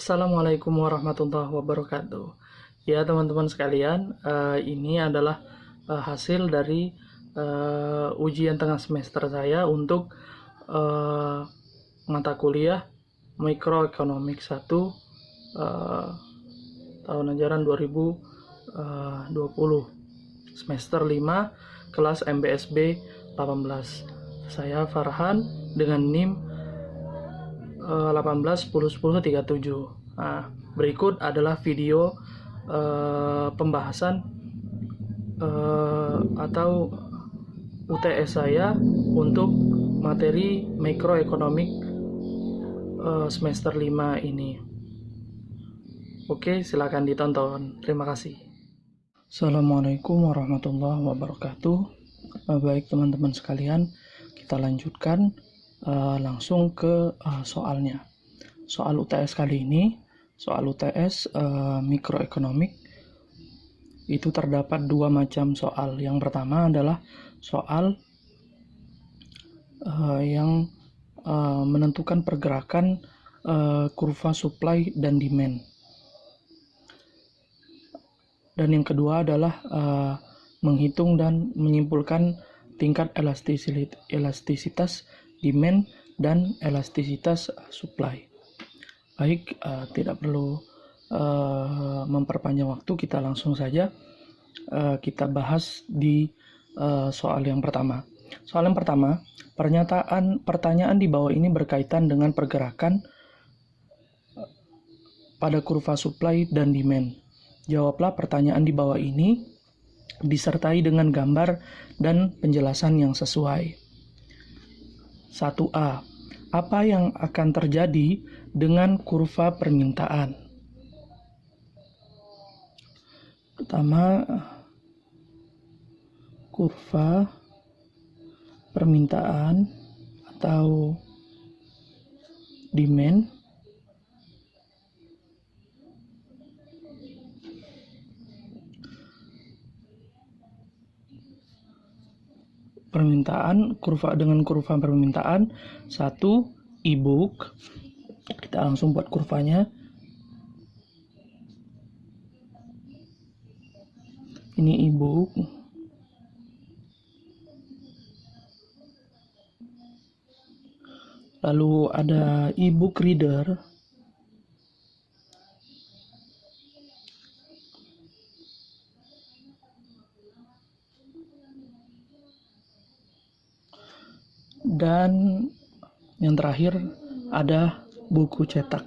Assalamualaikum warahmatullahi wabarakatuh. Ya teman-teman sekalian, ini adalah hasil dari ujian tengah semester saya untuk mata kuliah Mikroekonomik 1 tahun ajaran 2020 semester 5 kelas MBSB 18. Saya Farhan dengan NIM 18101037. Nah, berikut adalah video pembahasan atau UTS saya untuk materi mikroekonomik semester 5 ini. Oke, silakan ditonton. Terima kasih. Assalamualaikum warahmatullahi wabarakatuh. Baik teman-teman sekalian, kita lanjutkan langsung ke soalnya. Soal UTS kali ini, soal UTS mikroekonomik itu terdapat dua macam soal. Yang pertama adalah soal yang menentukan pergerakan kurva supply dan demand. Dan yang kedua adalah menghitung dan menyimpulkan tingkat elastisitas demand dan elastisitas supply. Baik, tidak perlu memperpanjang waktu, kita langsung saja kita bahas di soal yang pertama. Soal yang pertama, pertanyaan di bawah ini berkaitan dengan pergerakan pada kurva supply dan demand. Jawablah pertanyaan di bawah ini disertai dengan gambar dan penjelasan yang sesuai. 1A. Apa yang akan terjadi dengan kurva permintaan? Pertama, kurva permintaan atau demand kurva dengan kurva permintaan. 1 e-book, kita langsung buat kurvanya. Ini e-book, lalu ada e-book reader, dan yang terakhir ada buku cetak.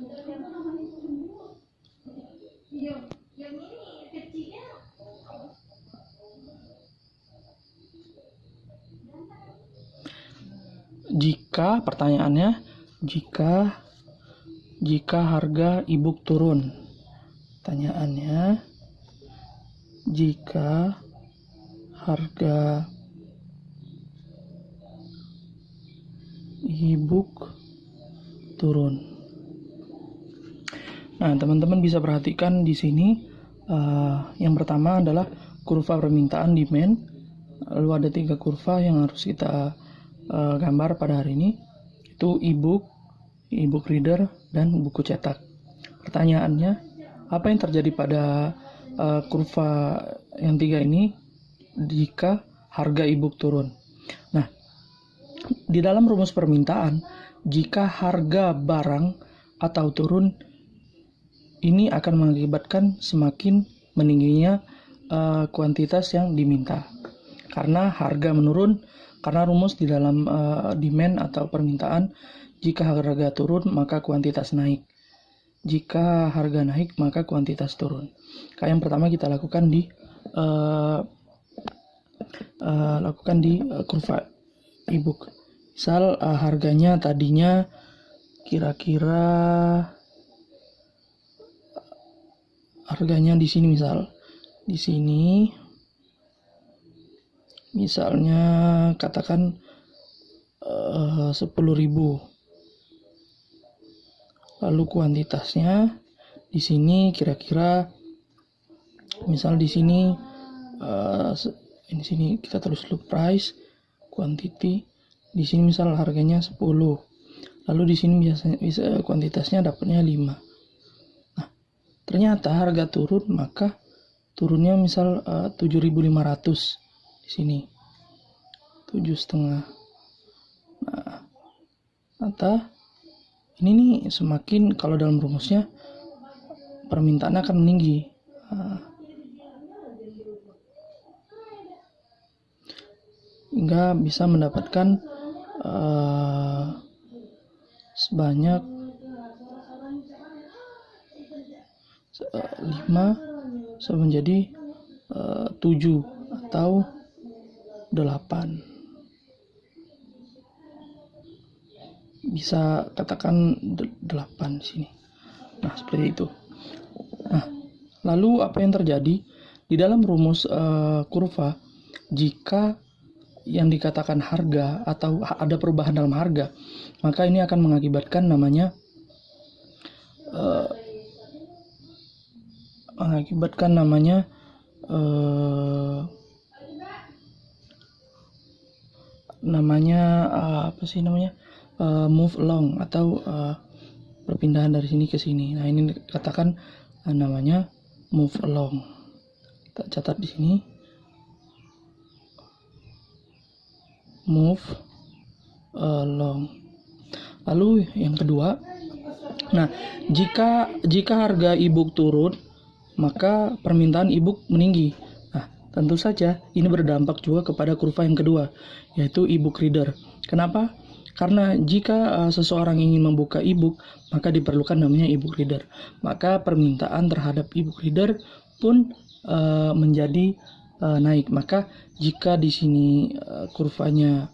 Pertanyaannya, jika harga e-book turun. Pertanyaannya, jika harga e-book turun. Nah, teman-teman bisa perhatikan di sini yang pertama adalah kurva permintaan demand. Lalu ada 3 kurva yang harus kita gambar pada hari ini, itu e-book reader, dan buku cetak. Pertanyaannya, apa yang terjadi pada kurva yang 3 ini jika harga e-book turun? Nah, di dalam rumus permintaan, jika harga barang atau turun, ini akan mengakibatkan semakin meningginya kuantitas yang diminta. Karena harga menurun, karena rumus di dalam demand atau permintaan, jika harga turun maka kuantitas naik. Jika harga naik maka kuantitas turun. Kayak yang pertama kita lakukan di kurva e-book. Misal harganya tadinya kira-kira harganya di sini, misal di sini misalnya katakan 10.000. Lalu kuantitasnya di sini kira-kira, misal di sini ini sini kita tulis dulu price, quantity. Di sini misal harganya 10. Lalu di sini biasanya kuantitasnya dapatnya 5. ternyata harga turun, maka turunnya misal 7.500 di sini, 7,5. Nah, atau ini nih semakin, kalau dalam rumusnya permintaan akan meninggi. Hingga bisa mendapatkan sebanyak 5 sampai menjadi 7 atau 8. Bisa katakan 8 di sini. Nah, seperti itu. Nah, lalu apa yang terjadi di dalam rumus kurva? Jika yang dikatakan harga atau ada perubahan dalam harga, maka ini akan mengakibatkan namanya move along atau perpindahan dari sini ke sini. Nah, ini dikatakan namanya move along. Kita catat di sini. Move along. Lalu yang kedua, nah, jika harga e-book turun, maka permintaan e-book meninggi. Nah, tentu saja ini berdampak juga kepada kurva yang kedua, yaitu e-book reader. Kenapa? Karena jika seseorang ingin membuka e-book, maka diperlukan namanya e-book reader. Maka permintaan terhadap e-book reader pun menjadi naik. Maka jika di sini kurvanya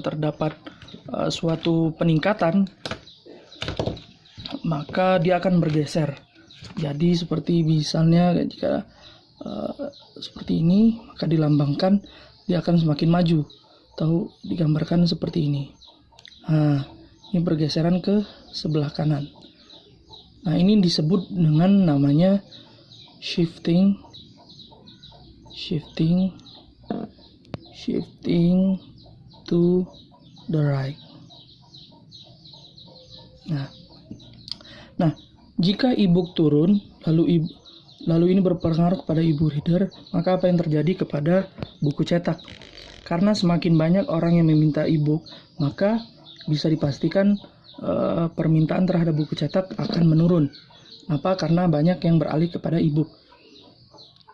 terdapat suatu peningkatan, maka dia akan bergeser. Jadi seperti misalnya jika seperti ini, maka dilambangkan dia akan semakin maju, atau digambarkan seperti ini. Nah, ini pergeseran ke sebelah kanan. Nah, ini disebut dengan namanya shifting to the right. Nah, jika e-book turun, lalu ini berpengaruh kepada e-book reader, maka apa yang terjadi kepada buku cetak? Karena semakin banyak orang yang meminta e-book, maka bisa dipastikan permintaan terhadap buku cetak akan menurun. Apa? Karena banyak yang beralih kepada e-book.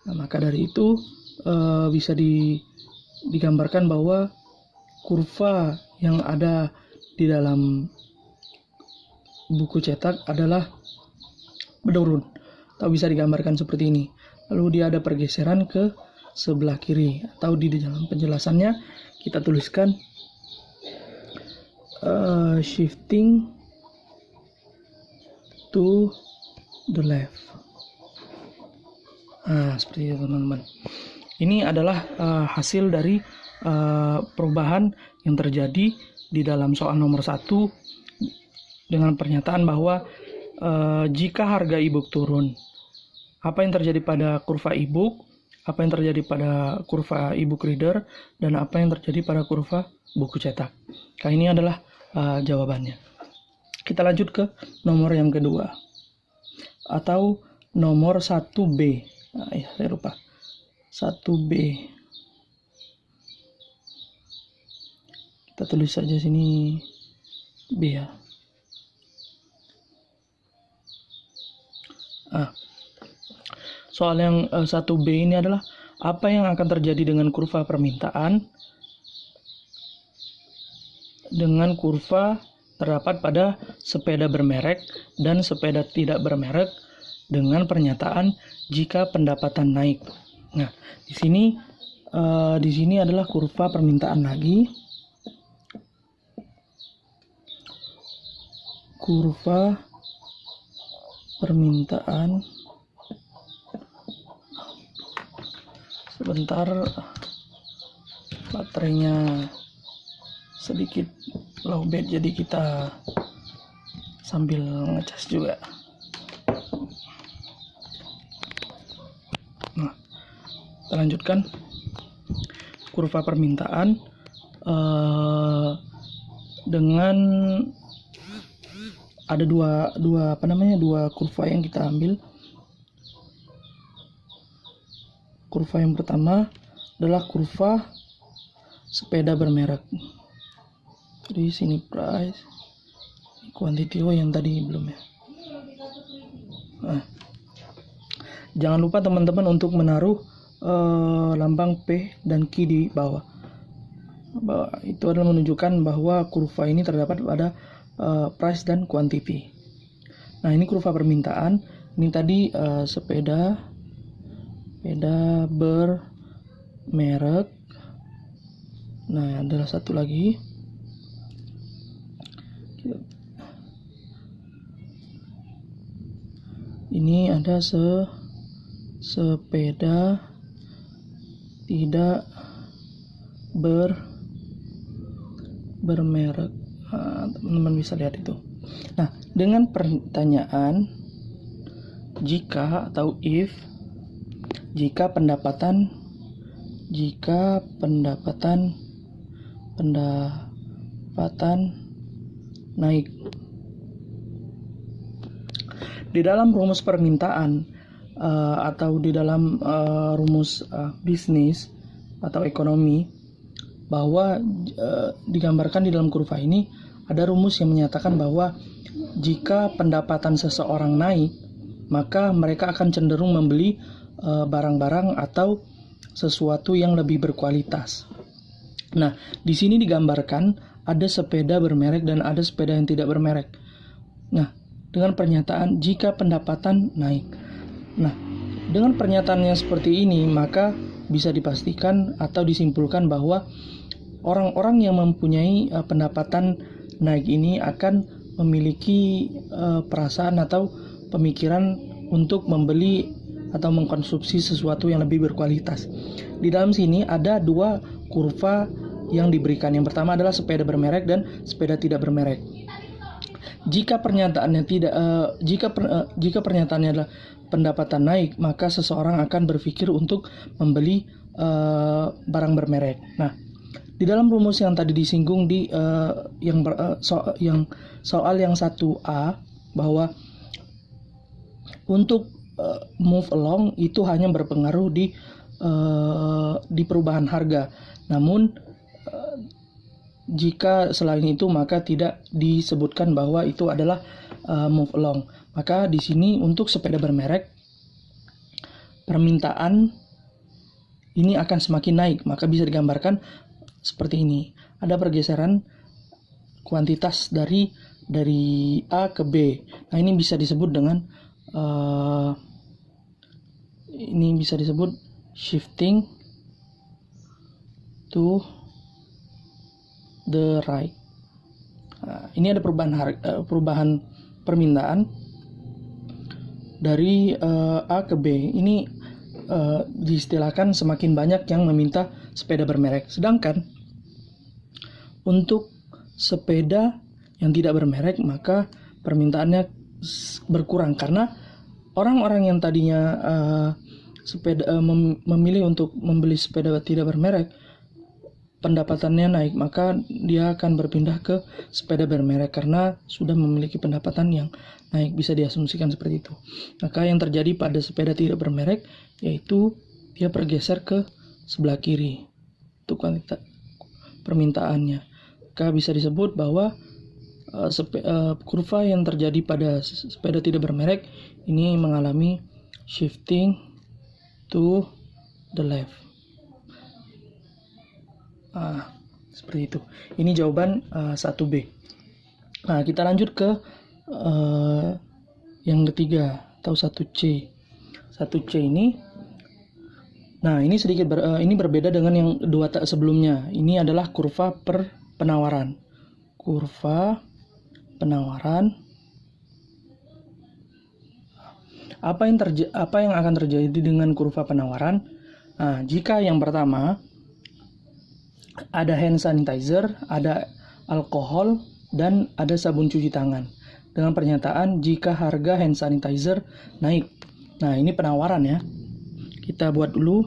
Nah, maka dari itu bisa digambarkan bahwa kurva yang ada di dalam buku cetak adalah menurun, atau bisa digambarkan seperti ini. Lalu dia ada pergeseran ke sebelah kiri, atau di dalam penjelasannya kita tuliskan shifting to the left. Nah, seperti itu teman-teman. Ini adalah hasil dari perubahan yang terjadi di dalam soal nomor 1 dengan pernyataan bahwa jika harga e-book turun, apa yang terjadi pada kurva e-book, apa yang terjadi pada kurva e-book reader, dan apa yang terjadi pada kurva buku cetak. Nah, ini adalah jawabannya. Kita lanjut ke nomor yang kedua, atau nomor 1B. Nah, ya, saya lupa. 1B. Kita tulis saja sini B ya. Soal yang 1B ini adalah apa yang akan terjadi dengan kurva permintaan dengan kurva terdapat pada sepeda bermerek dan sepeda tidak bermerek dengan pernyataan jika pendapatan naik. Nah, di sini adalah kurva permintaan lagi. Kurva permintaan. Sebentar, baterainya sedikit lowbat, jadi kita sambil ngecas juga. Nah, kita lanjutkan. Kurva permintaan dengan ada dua kurva yang kita ambil. Kurva yang pertama adalah kurva sepeda bermerek. Jadi sini price, quantity, yang tadi belum ya. Nah, jangan lupa teman-teman untuk menaruh lambang P dan Q di bawah. Itu adalah menunjukkan bahwa kurva ini terdapat pada price dan quantity. Nah, ini kurva permintaan. Ini tadi sepeda bermerek. Nah, adalah satu lagi. Ini ada sepeda tidak bermerek. Teman-teman bisa lihat itu. Nah, dengan pertanyaan jika atau if, jika pendapatan naik. Di dalam rumus permintaan atau di dalam rumus bisnis atau ekonomi, bahwa digambarkan di dalam kurva ini ada rumus yang menyatakan bahwa jika pendapatan seseorang naik, maka mereka akan cenderung membeli barang-barang atau sesuatu yang lebih berkualitas. Nah, di sini digambarkan ada sepeda bermerek dan ada sepeda yang tidak bermerek. Nah, dengan pernyataan jika pendapatan naik. Nah, dengan pernyataannya seperti ini, maka bisa dipastikan atau disimpulkan bahwa orang-orang yang mempunyai pendapatan naik ini akan memiliki perasaan atau pemikiran untuk membeli atau mengkonsumsi sesuatu yang lebih berkualitas. Di dalam sini ada dua kurva yang diberikan. Yang pertama adalah sepeda bermerek dan sepeda tidak bermerek. Jika pernyataannya jika pernyataannya adalah pendapatan naik, maka seseorang akan berpikir untuk membeli barang bermerek. Nah, di dalam rumus yang tadi disinggung di soal yang 1A, bahwa untuk move along itu hanya berpengaruh di perubahan harga. Namun jika selain itu maka tidak disebutkan bahwa itu adalah move along. Maka di sini untuk sepeda bermerek permintaan ini akan semakin naik, maka bisa digambarkan seperti ini. Ada pergeseran kuantitas dari A ke B. Nah, ini bisa disebut dengan shifting to the right. Nah, ini ada perubahan permintaan dari A ke B. Ini diistilahkan semakin banyak yang meminta sepeda bermerek. Sedangkan untuk sepeda yang tidak bermerek, maka permintaannya berkurang karena orang-orang yang tadinya memilih untuk membeli sepeda tidak bermerek, pendapatannya naik, maka dia akan berpindah ke sepeda bermerek karena sudah memiliki pendapatan yang naik. Bisa diasumsikan seperti itu. Maka yang terjadi pada sepeda tidak bermerek yaitu dia bergeser ke sebelah kiri untuk kuantitas permintaannya. Maka bisa disebut bahwa kurva yang terjadi pada sepeda tidak bermerek ini mengalami shifting to the left. Seperti itu. Ini jawaban 1B. Nah, kita lanjut ke yang ketiga atau 1C. 1C ini, nah ini sedikit ini berbeda dengan yang dua sebelumnya. Ini adalah kurva penawaran. Kurva penawaran. Apa yang akan terjadi dengan kurva penawaran? Nah, jika yang pertama ada hand sanitizer, ada alkohol, dan ada sabun cuci tangan. Dengan pernyataan jika harga hand sanitizer naik. Nah, ini penawaran ya. Kita buat dulu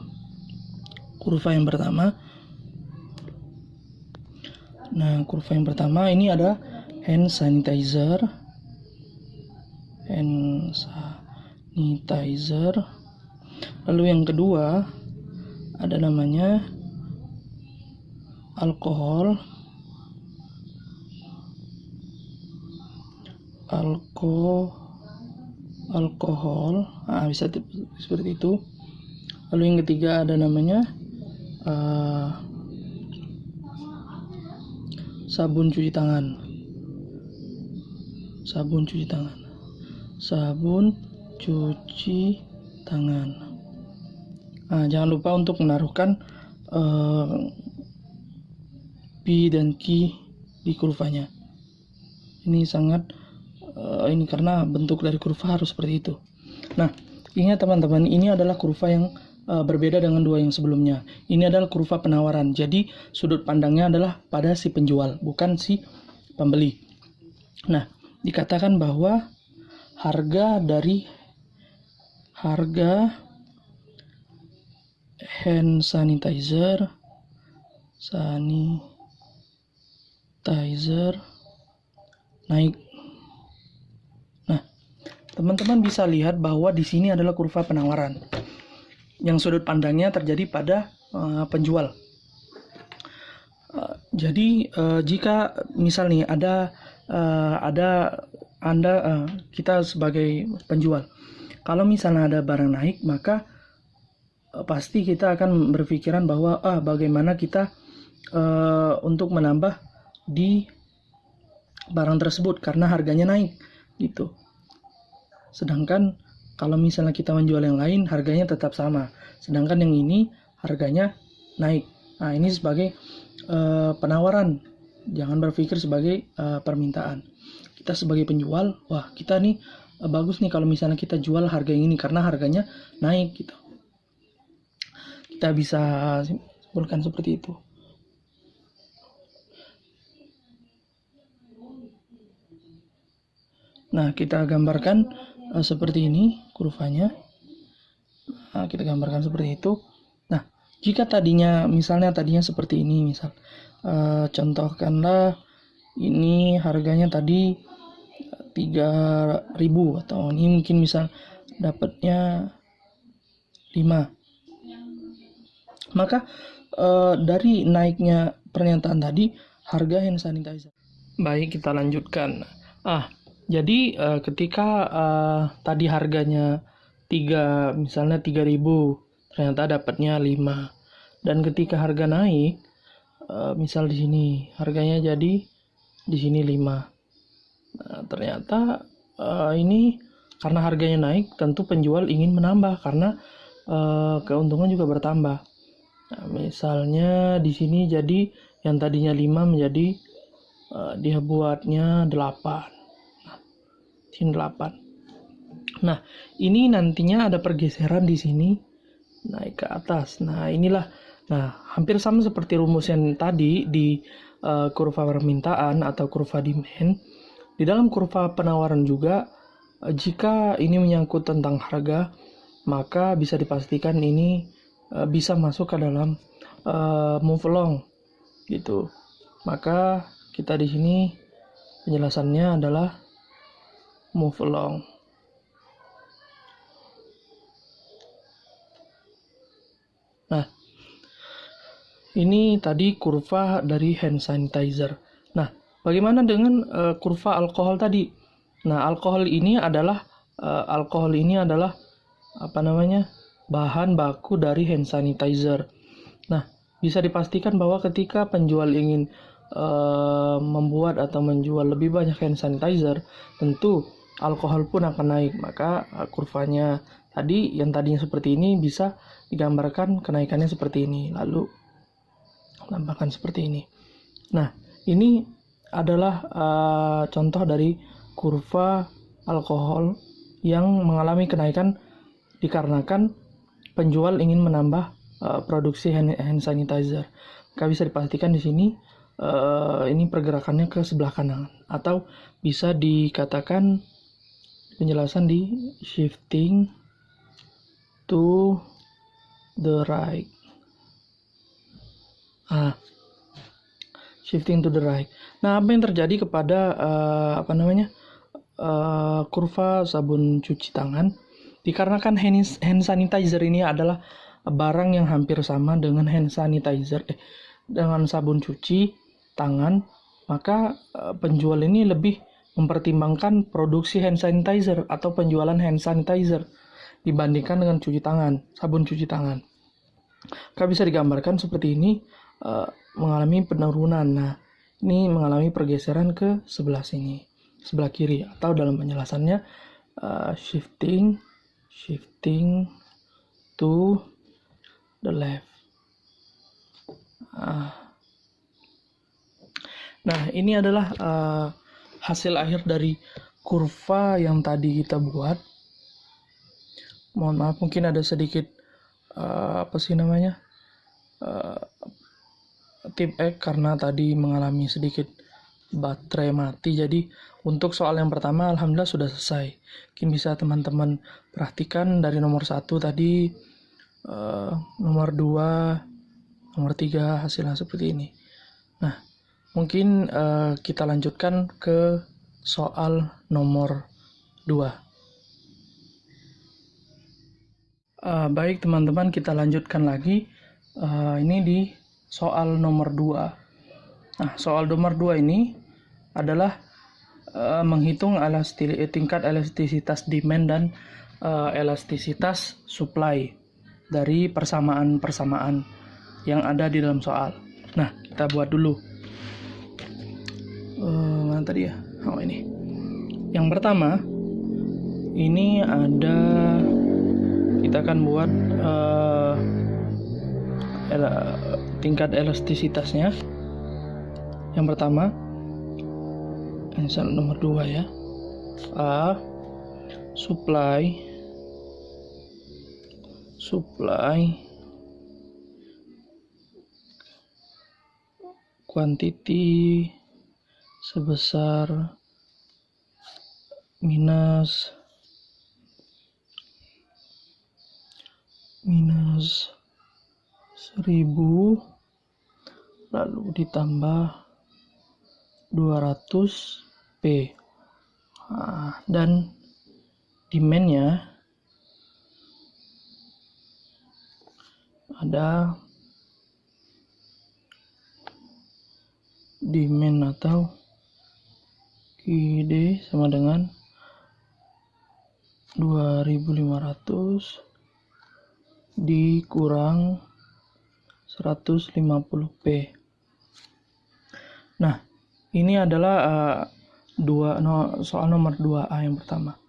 kurva yang pertama. Nah, kurva yang pertama ini ada hand sanitizer. hand sanitizer. Lalu yang kedua ada namanya alkohol. Bisa seperti itu. Lalu yang ketiga ada namanya sabun cuci tangan. Jangan lupa untuk menaruhkan P dan Q di kurvanya. Ini sangat ini karena bentuk dari kurva harus seperti itu. Nah, ingat teman-teman, ini adalah kurva yang berbeda dengan dua yang sebelumnya. Ini adalah kurva penawaran. Jadi sudut pandangnya adalah pada si penjual, bukan si pembeli. Nah, dikatakan bahwa harga hand sanitizer naik. Nah, teman-teman bisa lihat bahwa di sini adalah kurva penawaran yang sudut pandangnya terjadi pada penjual. Jadi jika misalnya kita sebagai penjual, kalau misalnya ada barang naik, maka pasti kita akan berpikiran bahwa bagaimana kita untuk menambah di barang tersebut karena harganya naik gitu. Sedangkan kalau misalnya kita menjual yang lain, harganya tetap sama, sedangkan yang ini harganya naik. Nah, ini sebagai penawaran, jangan berpikir sebagai permintaan. Kita sebagai penjual, wah kita nih bagus nih kalau misalnya kita jual harga yang ini karena harganya naik gitu. Kita bisa simpulkan seperti itu. Nah, kita gambarkan seperti ini kurvanya. Kita gambarkan seperti itu. Nah, jika misalnya tadinya seperti ini, misal contohkanlah ini harganya tadi 3.000 atau ini mungkin misal dapatnya 5. Maka dari naiknya pernyataan tadi, harga hand sanitizer. Baik, kita lanjutkan. Jadi ketika tadi harganya 3, misalnya 3.000, ternyata dapatnya 5. Dan ketika harga naik, misal di sini harganya jadi di sini 5. Nah, ternyata ini karena harganya naik, tentu penjual ingin menambah karena keuntungan juga bertambah. Nah, misalnya di sini jadi yang tadinya 5 menjadi dia buatnya 8. Sini 8. Nah, ini nantinya ada pergeseran di sini naik ke atas. Nah, hampir sama seperti rumus yang tadi di kurva permintaan atau kurva demand. Di dalam kurva penawaran juga, jika ini menyangkut tentang harga, maka bisa dipastikan ini bisa masuk ke dalam move along gitu. Maka kita di sini penjelasannya adalah move along. Nah, ini tadi kurva dari hand sanitizer. Nah, bagaimana dengan kurva alkohol tadi? Nah, alkohol ini adalah bahan baku dari hand sanitizer. Nah, bisa dipastikan bahwa ketika penjual ingin membuat atau menjual lebih banyak hand sanitizer, tentu alkohol pun akan naik. Maka kurvanya tadi yang tadinya seperti ini bisa digambarkan kenaikannya seperti ini, lalu tambahkan seperti ini. Nah, ini adalah contoh dari kurva alkohol yang mengalami kenaikan dikarenakan penjual ingin menambah produksi hand sanitizer. Maka bisa dipastikan di sini ini pergerakannya ke sebelah kanan, atau bisa dikatakan penjelasan di shifting to the right. Shifting to the right. Nah, apa yang terjadi kepada kurva sabun cuci tangan. Dikarenakan hand sanitizer ini adalah barang yang hampir sama dengan dengan sabun cuci tangan, maka penjual ini lebih mempertimbangkan produksi hand sanitizer atau penjualan hand sanitizer dibandingkan dengan sabun cuci tangan. Maka bisa digambarkan seperti ini, mengalami penurunan. Nah, ini mengalami pergeseran ke sebelah kiri, atau dalam penjelasannya shifting to the left. Nah, ini adalah hasil akhir dari kurva yang tadi kita buat. Mohon maaf, mungkin ada sedikit tip karena tadi mengalami sedikit baterai mati. Jadi untuk soal yang pertama alhamdulillah sudah selesai. Mungkin bisa teman-teman perhatikan dari nomor 1 tadi, nomor 2, nomor 3 hasilnya seperti ini. Nah, mungkin kita lanjutkan ke soal nomor 2. Baik teman-teman, kita lanjutkan lagi. Ini di soal nomor 2. Nah, soal nomor 2 ini adalah menghitung tingkat elastisitas demand dan elastisitas supply dari persamaan-persamaan yang ada di dalam soal. Nah, kita buat dulu. Mana tadi ya? Oh, ini. Yang pertama, ini ada, kita akan buat tingkat elastisitasnya. Yang pertama, nomor 2 ya. Supply quantity sebesar minus 1000 lalu ditambah 200 P. Dan demand-nya ada demand atau QD sama dengan 2500 dikurang 150 P. Nah, ini adalah soal nomor 2A yang pertama.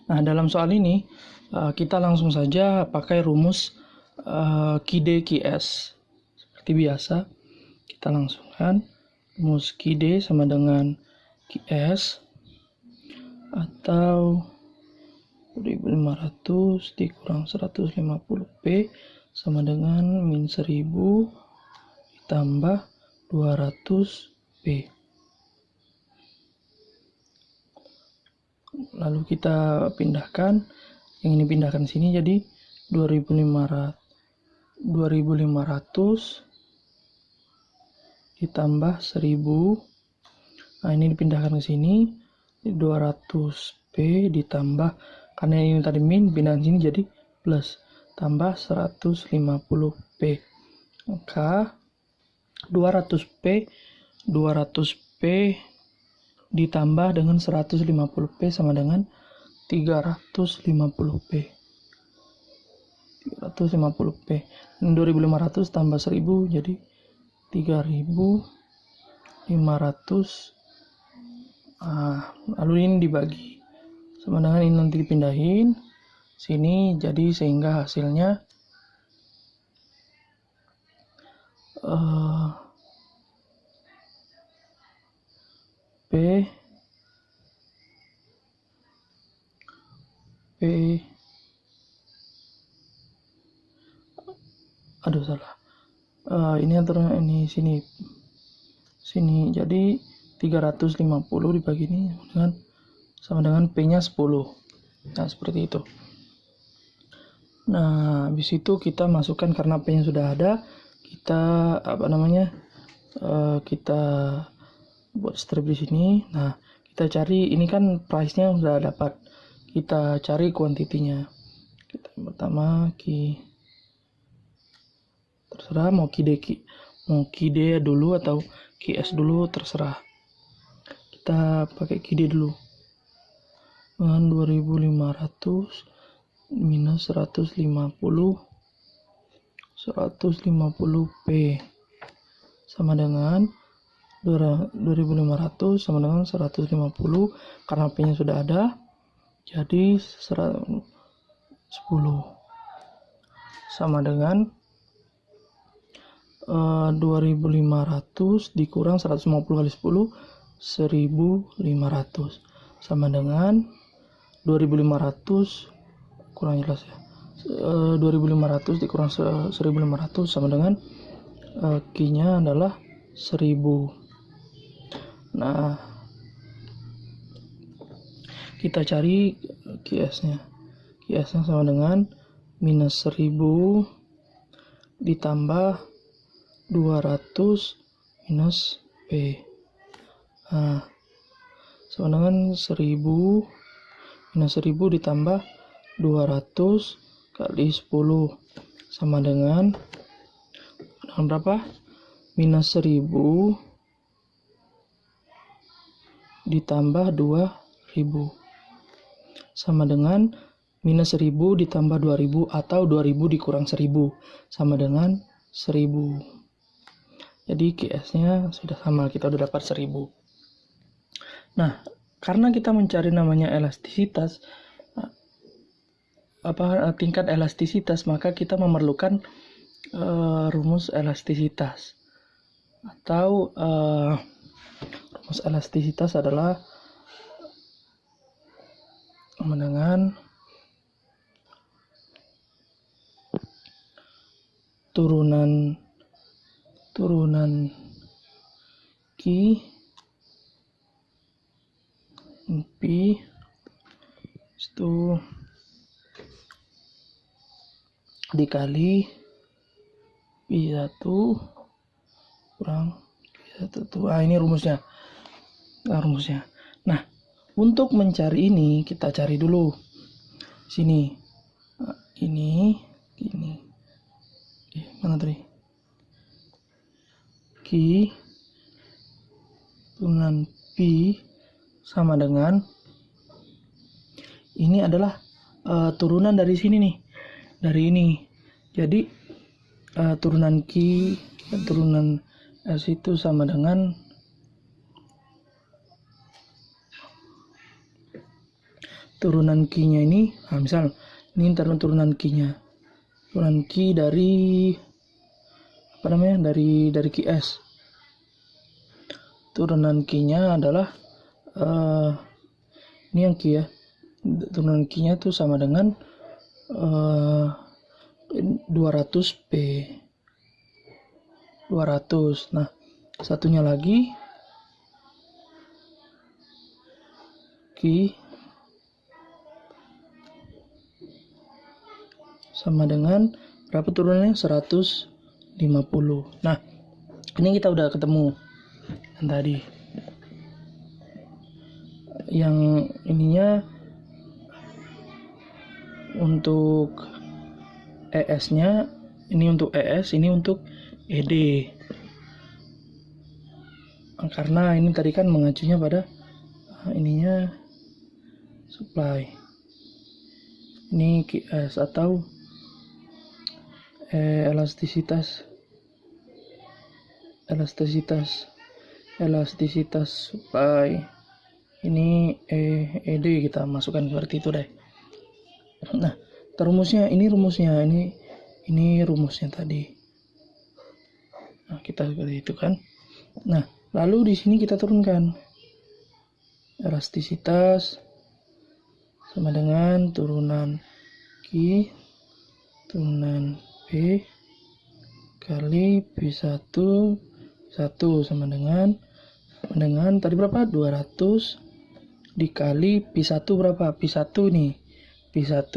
Nah, dalam soal ini kita langsung saja pakai rumus QD QS. Seperti biasa, kita langsungkan rumus QD sama dengan QS, atau 1500 dikurang 150 P sama dengan min 1000 ditambah 200 P. Lalu kita pindahkan, yang ini pindahkan sini jadi 2500 ditambah 1000. Nah, ini dipindahkan ke sini 200 P ditambah, karena ini tadi min, pindahan sini jadi plus, tambah 150 P. Maka 200 P ditambah dengan 150 P sama dengan 350 P. 350 P. 2500 tambah 1000 jadi 3500. Lalu ini dibagi sama dengan ini, nanti dipindahin sini, jadi sehingga hasilnya P aduh salah, ini antara ini sini jadi 350 dibagi ini sama dengan P-nya 10. Nah, seperti itu. Nah, habis itu kita masukkan, karena P-nya sudah ada, kita kita buat strip di sini. Nah, kita cari, ini kan price-nya udah dapat, kita cari kuantitinya. Kita pertama terserah mau KD dulu atau KS dulu, terserah. Kita pakai KD dulu dengan 2500 minus 150 P sama dengan 2500 sama dengan 150, karena P nya sudah ada, jadi 10 sama dengan 2500 dikurang 150 kali 10, 1500 sama dengan 2500 kurang jelas ya, 2500 dikurang 1500 sama dengan Q nya adalah 1000. Nah, kita cari QS nya sama dengan minus 1000 ditambah 200 minus P. Nah, sama dengan 1000 minus 1000 ditambah 200 kali 10 sama dengan berapa? Minus 1000 ditambah 2000 sama dengan minus 1000 ditambah 2000 atau 2000 dikurang 1000 sama dengan 1000. Jadi QS-nya sudah sama, kita udah dapat 1000. Nah, karena kita mencari namanya elastisitas, tingkat elastisitas, maka kita memerlukan rumus elastisitas. Atau rumus elastisitas adalah dengan turunan Q P itu dikali P1 kurang P1. Ini rumusnya. Nah, untuk mencari ini kita cari dulu sini. Ini mana tadi? Q turunan P sama dengan ini adalah turunan dari sini nih, dari ini. Jadi turunan Q dan turunan S itu sama dengan turunan Q-nya ini. Nah, misal ini turunan Q-nya. Turunan Q dari dari QS. Turunan Q-nya adalah ini yang Q ya. Turunan Q-nya itu sama dengan 200 P. 200. Nah, satunya lagi Q sama dengan berapa turunannya? 150. Nah, ini kita udah ketemu yang tadi. Yang ininya untuk ES-nya, ini untuk ES, ini untuk ED. Karena ini tadi kan mengacunya pada ininya supply. Ini QS atau elastisitas supply. Ini ED kita masukkan seperti itu deh. Nah, rumusnya ini rumusnya tadi. Nah, kita seperti itu kan. Nah, lalu di sini kita turunkan elastisitas sama dengan turunan Q turunan P kali P1 sama dengan tadi berapa? 200 dikali P1 berapa? P1 nih. P1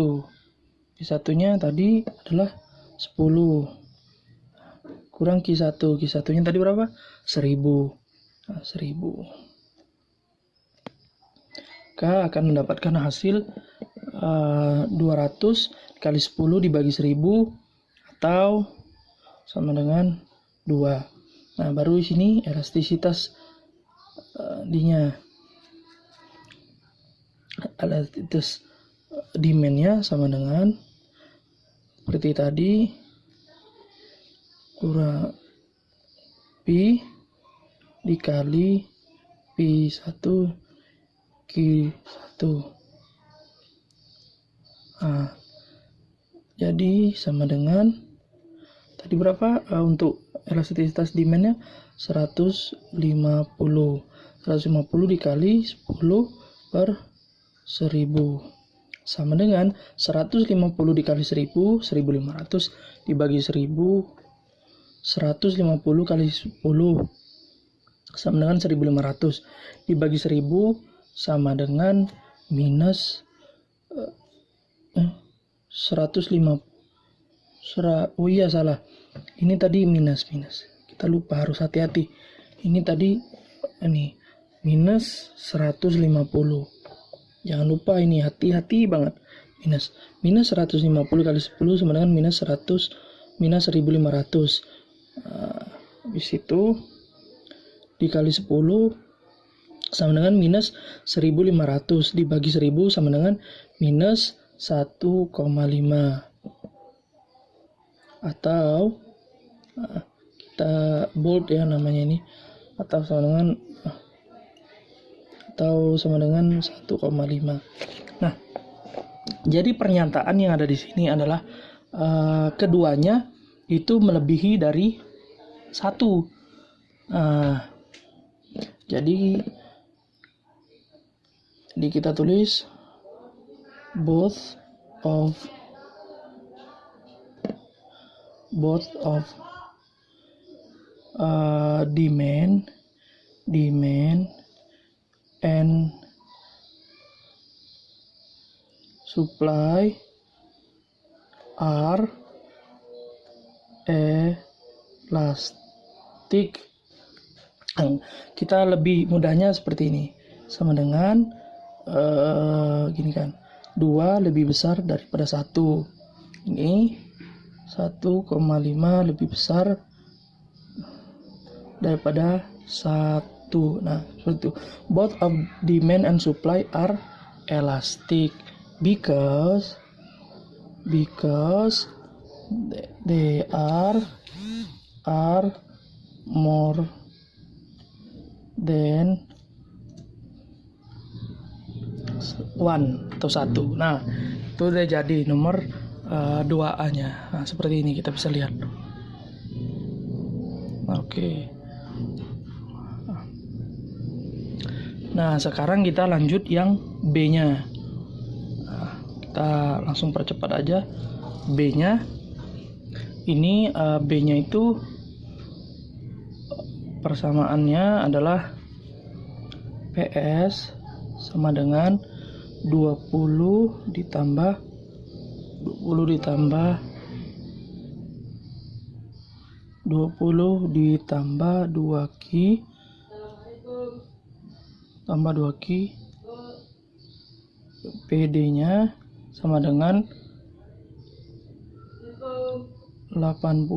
nya tadi adalah 10 kurang Q1 nya tadi berapa? 1000. Nah, 1000. Maka akan mendapatkan hasil 200 kali 10 dibagi 1000 atau sama dengan 2. Nah, baru di sini elastisitas D-nya. Elastisitas demand-nya sama dengan seperti tadi, kurang P dikali P1 Q1. Nah, jadi sama dengan tadi berapa untuk elastisitas demand-nya? 150 dikali 10 per 1000 sama dengan 150 dikali 1000, 1500 dibagi 1000, 150 kali 10 sama dengan 1500 dibagi 1000 sama dengan minus 150. Oh iya, salah. Ini tadi minus. Kita lupa, harus hati-hati. Ini tadi minus 150. Jangan lupa ini, hati-hati banget. Minus 150 kali 10 sama dengan minus 1500. Habis itu dikali 10 sama dengan minus 1500 dibagi 1000 sama dengan minus 1,5 atau kita bold ya namanya ini, atau sama dengan 1,5. Nah, jadi pernyataan yang ada di sini adalah keduanya itu melebihi dari 1. Jadi kita tulis both of demand and supply are elastic. Kita lebih mudahnya seperti ini, sama dengan gini kan, 2 lebih besar daripada 1. Ini 1,5 lebih besar daripada 1. Nah, seperti itu. Both of demand and supply are elastic because they are more than 1 atau 1. Nah, itu udah jadi nomor 2A-nya. Nah, seperti ini kita bisa lihat. Oke. Nah, sekarang kita lanjut yang B-nya. Nah, kita langsung percepat aja. B-nya ini, B-nya itu persamaannya adalah PS sama dengan 20 ditambah 2Q tambah 2Q, PD-nya sama dengan 80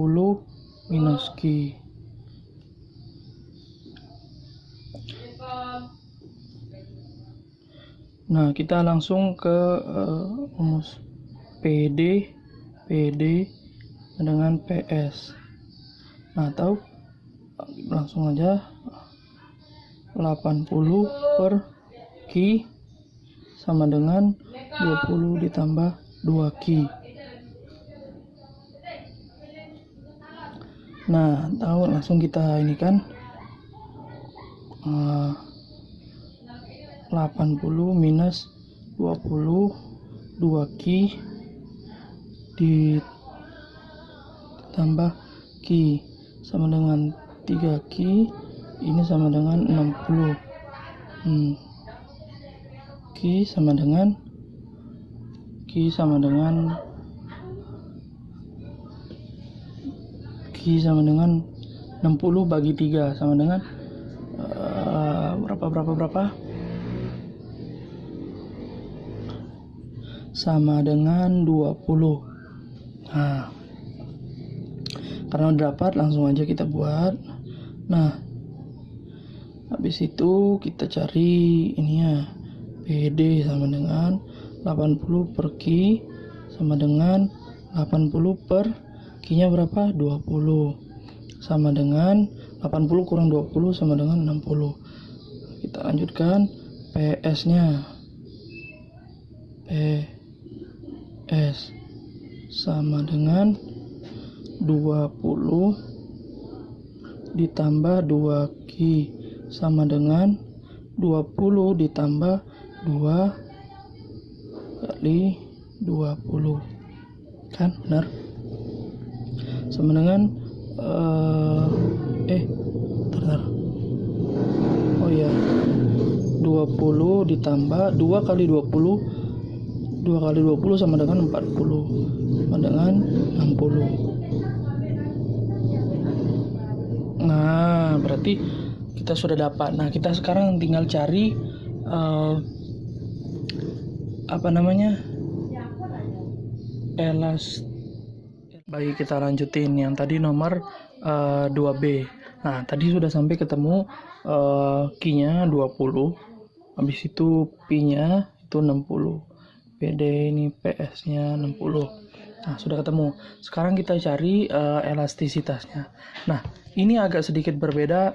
minus Q. Nah, kita langsung ke rumus PD dengan PS. Nah, tahu langsung aja 80 per Q sama dengan 20 ditambah 2Q. Nah, tahu langsung kita ini kan 80 minus 20 2Q ditambah Q sama dengan 3Q, ini sama dengan 60. Q sama dengan 60 bagi 3 sama dengan berapa? Sama dengan 20. Nah, karena udah dapat, langsung aja kita buat. Nah, habis itu kita cari ini ya, PD sama dengan 80 per Q sama dengan 80 per Q-nya berapa? 20. Sama dengan 80 kurang 20 sama dengan 60. Kita lanjutkan PS-nya. PS sama dengan 20 ditambah 2Q sama dengan 20 ditambah 2 kali 20. Kan benar? Sama dengan bentar. Oh ya, 20 ditambah 2 kali 20 sama dengan 40 sama dengan 60. Nah, berarti kita sudah dapat. Nah, kita sekarang tinggal cari Baik, kita lanjutin yang tadi nomor 2B. Nah, tadi sudah sampai ketemu Q-nya 20, habis itu P-nya itu 60, PD ini PS-nya 60. Nah, sudah ketemu. Sekarang kita cari elastisitasnya. Nah, ini agak sedikit berbeda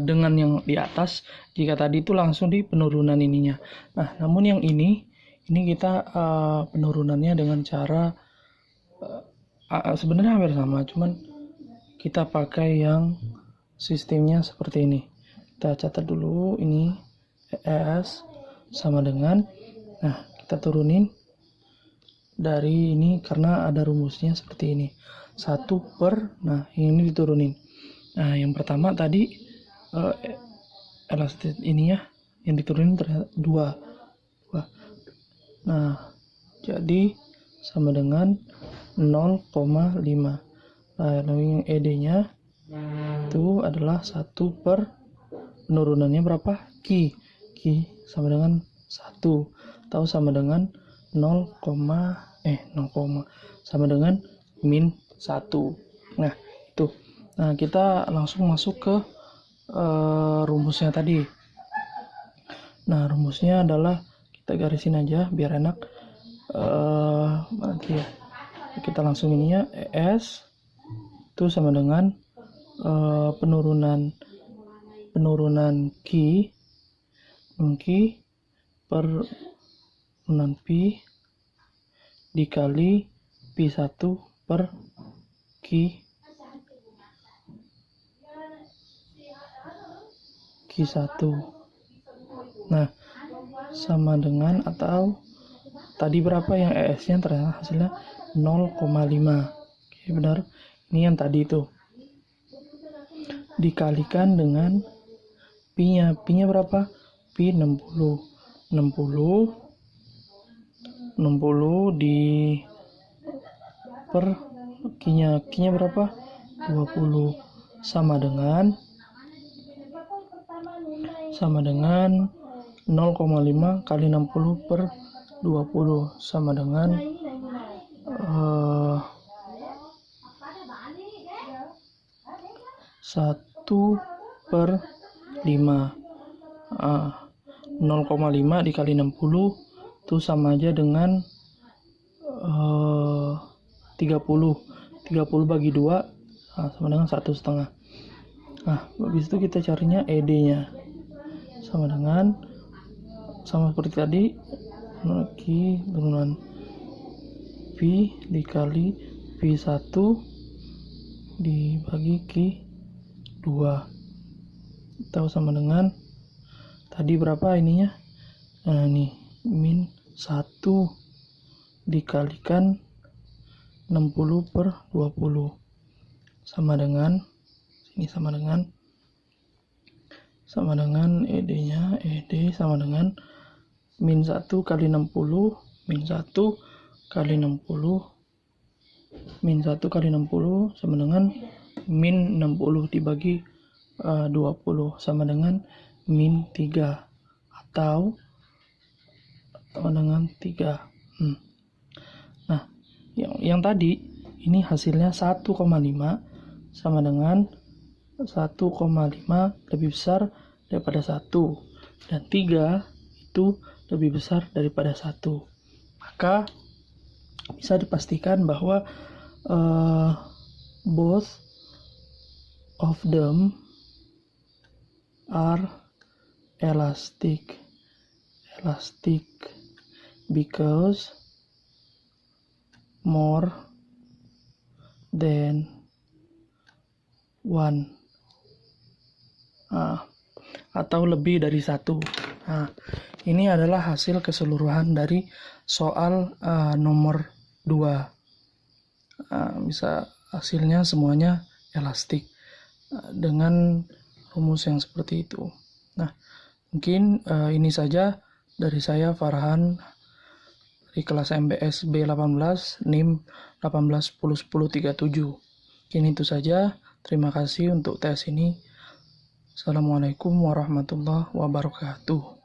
dengan yang di atas. Jika tadi itu langsung di penurunan ininya. Nah, namun yang ini kita penurunannya dengan cara sebenarnya hampir sama, cuman kita pakai yang sistemnya seperti ini. Kita catat dulu ini ES sama dengan, nah kita turunin dari ini karena ada rumusnya seperti ini, 1 per, nah ini diturunin. Nah yang pertama tadi elastis ini ya, yang diturunin ternyata 2. Nah jadi sama dengan 0,5. Nah yang ED-nya itu adalah 1 per penurunannya berapa? Q sama dengan 1 atau sama dengan 0, sama dengan min 1. Nah itu. Nah kita langsung masuk ke rumusnya tadi. Nah rumusnya adalah, kita garisin aja biar enak. Nanti ya kita langsung ini ya, ES itu sama dengan penurunan Q per penurunan P dikali P1 per Q1. Nah sama dengan, atau tadi berapa yang ES-nya, ternyata hasilnya 0,5. Oke, benar. Ini yang tadi itu dikalikan dengan P-nya berapa? P 60 di per Q-nya berapa? 20 sama dengan 0,5 kali 60 per 20 sama dengan 1 per 5. 0,5 dikali 60 itu sama aja dengan 30 bagi 2, sama dengan 1,5. Nah habis itu kita carinya ED-nya sama dengan, sama seperti tadi, Q turunan P dikali P1 dibagi Q2 atau sama dengan tadi berapa ininya. Nah ini min 1 dikalikan 60 per 20 sama dengan ini, sama dengan ED-nya, ED sama dengan min 1 kali 60 sama dengan min 60 dibagi 20 sama dengan min 3 atau sama dengan 3. Nah, yang tadi ini hasilnya 1,5 sama dengan 1,5 lebih besar daripada 1, dan 3 itu lebih besar daripada 1. Maka bisa dipastikan bahwa both of them are elastic because more than one, atau lebih dari 1. Nah, ini adalah hasil keseluruhan dari soal nomor 2. Bisa hasilnya semuanya elastik dengan rumus yang seperti itu. Nah, mungkin ini saja dari saya, Farhan, di kelas MBS B18 NIM 18101037. Mungkin itu saja. Terima kasih untuk tes ini. Assalamualaikum warahmatullahi wabarakatuh.